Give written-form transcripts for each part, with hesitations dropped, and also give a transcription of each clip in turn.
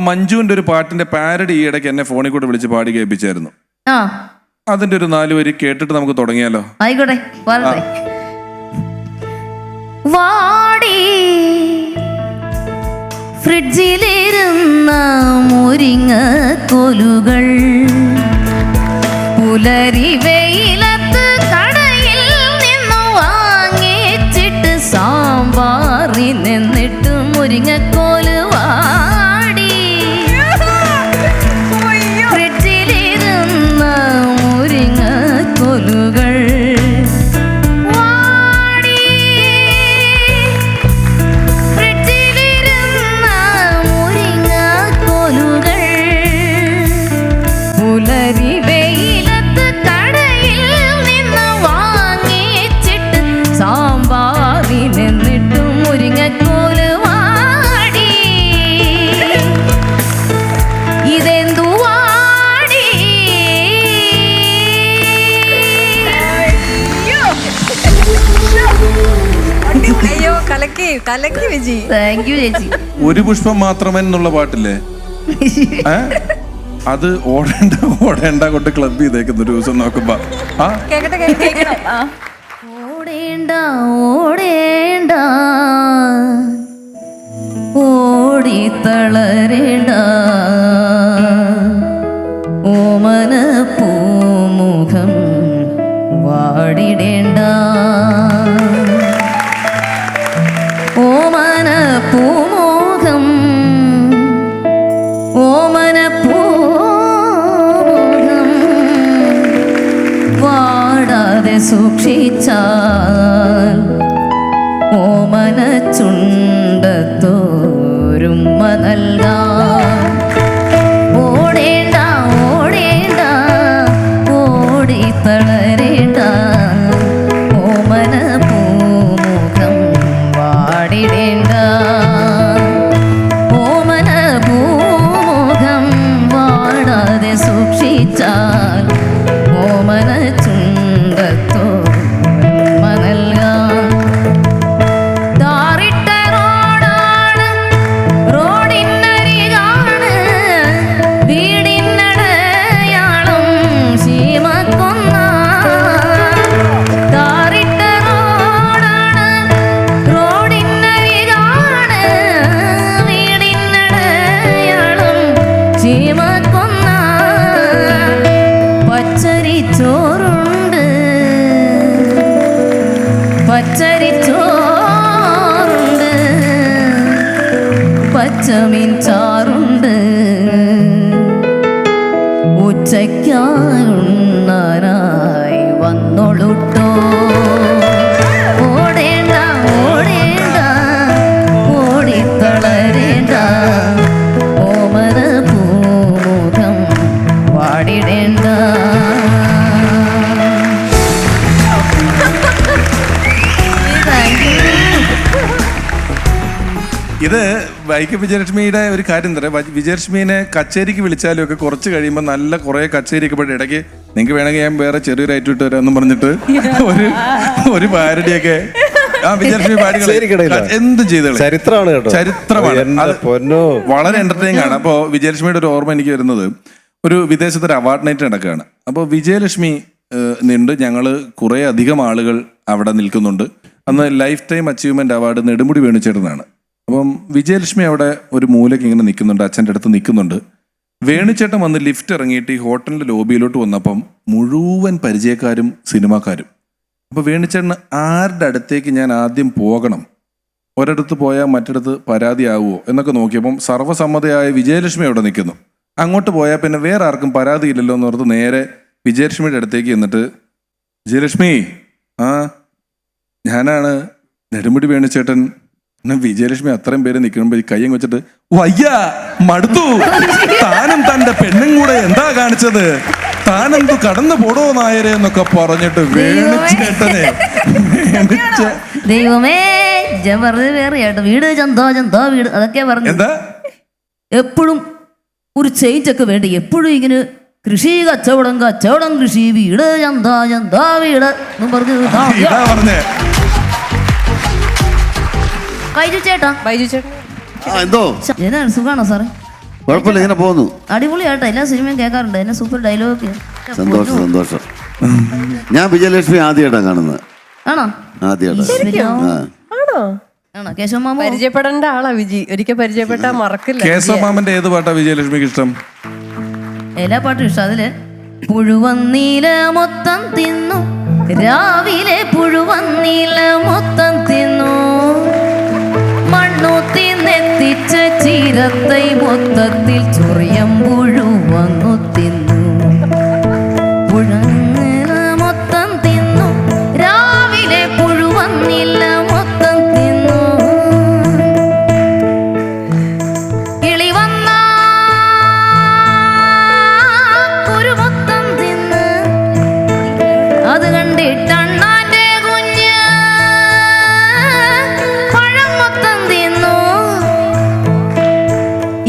മഞ്ജുവിന്റെ ഒരു പാട്ടിന്റെ പാരഡി ഈ ഇടയ്ക്ക് എന്നെ ഫോണിൽ കൂടെ വിളിച്ച് പാടി കേൾപ്പിച്ചായിരുന്നു. അതിന്റെ ഒരു 4 വരി കേട്ടിട്ട് നമുക്ക് തുടങ്ങിയാലോ? ആയിക്കോട്ടെ. വാടി ഫ്രിഡ്ജിലിരുന്ന മുരിങ്ങ കോലുകൾ പുലരി വെയിലത്ത് കടയിൽ നിന്നു വാങ്ങിച്ചിട്ട് സാമ്പാറിൽ നിന്നിട്ട് മുരിങ്ങക്കോല് വാടി ഫ്രിഡ്ജിലിരുന്ന മുരിങ്ങക്കോലുകൾ പുലരി വെയിലത്ത് കടയിൽ നിന്ന് വാങ്ങിച്ചിട്ട് സാമ്പാറിൽ നിന്നിട്ട് മുരിങ്ങക്കോല് വാടി. ഇതെന്തു വാടി? അയ്യോ കലക്കി കലക്കി വിജി. താങ്ക് യു ചേച്ചി. ഒരു പുഷ്പം മാത്രമേ എന്നുള്ള പാട്ടില്ലേ, അത് ഓടേണ്ട ഓടേണ്ട കൊണ്ട് ക്ലബ് ചെയ്തേക്കുന്ന ഒരു ദിവസം നോക്കുമ്പോ ഓടേണ്ട ഓടേണ്ട ഓടി തളരേണ്ട ഓമന പൂമുഖം വാടിടേണ്ട ഓമന പൂമുഖം ഓമന പൂമുഖം വാടാതെ സൂക്ഷിച്ചാൽ ഓമന ചുണ്ടത്തോരുമ്മ നൽകാം. ഓടേണ്ട ഓടേണ്ട ഓടി തളരേണ്ട ഓമന പൂമുഖം വാടിടേണ്ട ഓമന പൂമുഖം വാടാതെ സൂക്ഷിച്ചാൽ ഓമന ചുണ്ടത്തോരുമ്മ നൽകാം. ടാറിട്ട റോഡാണ് റോഡിനരികാണ് വീടിനടയാളം ശീമക്കൊന്ന. ടാറിട്ട റോഡാണ് റോഡിനരികാണ് വീടിനടയാളം ശീമക്കൊന്ന. പച്ചരിച്ചോറുണ്ട് പച്ചരിച്ചോറുണ്ട് പച്ചമീൻ ചാറുണ്ട് ഉച്ചയ്ക്കായുണ്ണാനായി വന്നോളൂട്ടോ. ഓടേണ്ട ഓടേണ്ട ഓടി തളരേണ്ട ഓമന പൂമുഖം വാടിടേണ്ട. ഇത് വൈക്കം വിജയലക്ഷ്മിയുടെ ഒരു കാര്യം തരാം. വിജയലക്ഷ്മിനെ കച്ചേരിക്ക് വിളിച്ചാലും ഒക്കെ കുറച്ച് കഴിയുമ്പോൾ നല്ല കുറെ കച്ചേരിയൊക്കെ പോയി ഇടയ്ക്ക് നിങ്ങൾക്ക് വേണമെങ്കിൽ ഞാൻ വേറെ ചെറിയൊരു ഐറ്റം ഇട്ട് വരാമെന്നും പറഞ്ഞിട്ട് ഒരു പാരഡിയൊക്കെ വിജയലക്ഷ്മി പാടി എന്ത് ചെയ്തോളൂ. ചരിത്രമാണ് കേട്ടോ, ചരിത്രമാണ്. വളരെ എന്റർടൈനിങ് ആണ്. അപ്പോൾ വിജയലക്ഷ്മിയുടെ ഒരു ഓർമ്മ എനിക്ക് വരുന്നത്, ഒരു വിദേശത്തൊരു അവാർഡ് നൈറ്റ് നടക്കുകയാണ്. അപ്പോൾ വിജയലക്ഷ്മി ഉണ്ട്, ഞങ്ങൾ കുറേ അധികം ആളുകൾ അവിടെ നിൽക്കുന്നുണ്ട്. അന്ന് life time achievement award Nedumudi വേണുചേട്ടനാണ്. അപ്പം വിജയലക്ഷ്മി അവിടെ ഒരു മൂലയ്ക്ക് ഇങ്ങനെ നിൽക്കുന്നുണ്ട്, അച്ഛൻ്റെ അടുത്ത് നിൽക്കുന്നുണ്ട്. വേണുചേട്ടൻ വന്ന് ലിഫ്റ്റ് ഇറങ്ങിയിട്ട് ഈ ഹോട്ടലിൻ്റെ ലോബിയിലോട്ട് വന്നപ്പം മുഴുവൻ പരിചയക്കാരും സിനിമാക്കാരും. അപ്പോൾ വേണുചേട്ടന് ആരുടെ അടുത്തേക്ക് ഞാൻ ആദ്യം പോകണം, ഒരിടത്ത് പോയാൽ മറ്റിടത്ത് പരാതിയാവുമോ എന്നൊക്കെ നോക്കിയപ്പം സർവ്വസമ്മതയായ വിജയലക്ഷ്മി അവിടെ നിൽക്കുന്നു. അങ്ങോട്ട് പോയാൽ പിന്നെ വേറെ ആർക്കും പരാതിയില്ലല്ലോ എന്ന് ഓർത്ത് നേരെ വിജയലക്ഷ്മിയുടെ അടുത്തേക്ക് എന്നിട്ട്, വിജയലക്ഷ്മി ഞാനാണ് നെടുമുടി വേണുചേട്ടൻ. വിജയലക്ഷ്മി അത്രയും പേര് നിൽക്കുമ്പോൾ ഈ കയ്യും വെച്ചിട്ട്, വയ്യ മടുത്തു, താനും തന്റെ പെണ്ണും കൂടെ എന്താ കാണിച്ചത്, താനെന്തു കടന്നു പോടോ നായരെ എന്നൊക്കെ പറഞ്ഞിട്ട് വേണുചേട്ടനെ ദൈവമേ വേറെ വീട് ചന്തോ ചന്തോ വീട് അതൊക്കെ പറഞ്ഞു. എന്താ എപ്പോഴും ഒരു ചേഞ്ച് ഒക്കെ വേണ്ടി, എപ്പോഴും ഇങ്ങനെ കൃഷി കച്ചവടം കച്ചവടം കൃഷി വീട് ചന്താ ചന്താ വീട് എന്നും പറഞ്ഞു. ബൈജു ചേട്ടാ, ബൈജു ചേട്ടൻ സുഖാണോ സാറേ? കുഴപ്പമില്ല, ഇങ്ങനെ പോകുന്നു. അടിപൊളിയാട്ടോ, എല്ലാ സിനിമയും കേൾക്കാറുണ്ട്, എന്നെ സൂപ്പർ ഡയലോഗ്. സന്തോഷം സന്തോഷം. ഞാൻ വിജയലക്ഷ്മി ആദ്യമായിട്ടാണ് കാണുന്നത്. ആണോ? ആദ്യമായിട്ടാണ്. ആണോ? ആണോ കേശവ മാമ? പരിചയപ്പെടേണ്ട ആളാ വിജി, ഒരിക്കൽ പരിചയപ്പെട്ടാ മറക്കില്ല. കേശവ മാമന്റെ ഏത് പാട്ടാ വിജയലക്ഷ്മിക്ക് ഇഷ്ടം? എല്ലാ പാട്ടും ഇഷ്ടം. അതില് പുഴുവന്നീല മൊത്തം തിന്നു, രാവിലെ പുഴുവന്നീല മൊത്തം തിന്നു, മണ്ണു തിന്നെത്തിച്ച ചീരത്തൈ മൊത്തത്തിൽ ചൊറിയം പുഴുവന്നു തിന്നു, പുഴുവന്നീല മൊത്തം തിന്നു, രാവിലെ പുഴുവന്നീല മൊത്തം തിന്നു, കിളി വന്ന കുരു മൊത്തം തിന്ന്, അത് കണ്ടിട്ടണ്ണാന്റെ കുഞ്ഞ് പഴം മൊത്തം തിന്നു,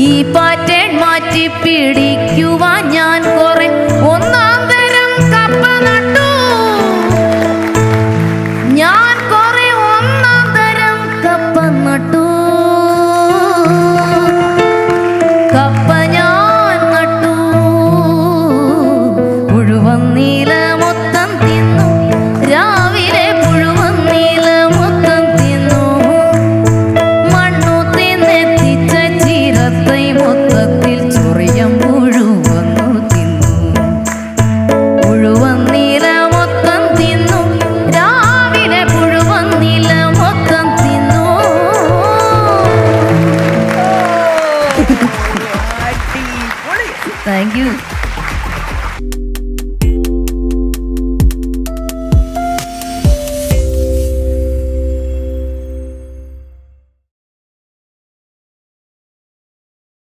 ഈ പാറ്റേൺ മാറ്റി പിടിക്കുവാൻ ഞാൻ കുറെ ഒന്നാം തരം കപ്പ നട്ടു, ഞാൻ കുറെ ഒന്നാം തരം കപ്പ നട്ടു, കപ്പ ഞാൻ നട്ടു, പുഴുവന്നീല മൊത്തം തിന്നു, രാവിലെ പുഴുവന്നീല മൊത്തം തിന്നു, മണ്ണു തിന്നെത്തിച്ച ചീരത്തൈ മൊത്തത്തിൽ ചൊറിയം പുഴുവന്നു തിന്നു, പുഴുവന്നീല മൊത്തം തിന്നു, രാവിലെ പുഴുവന്നീല മൊത്തം തിന്നു. Thank you.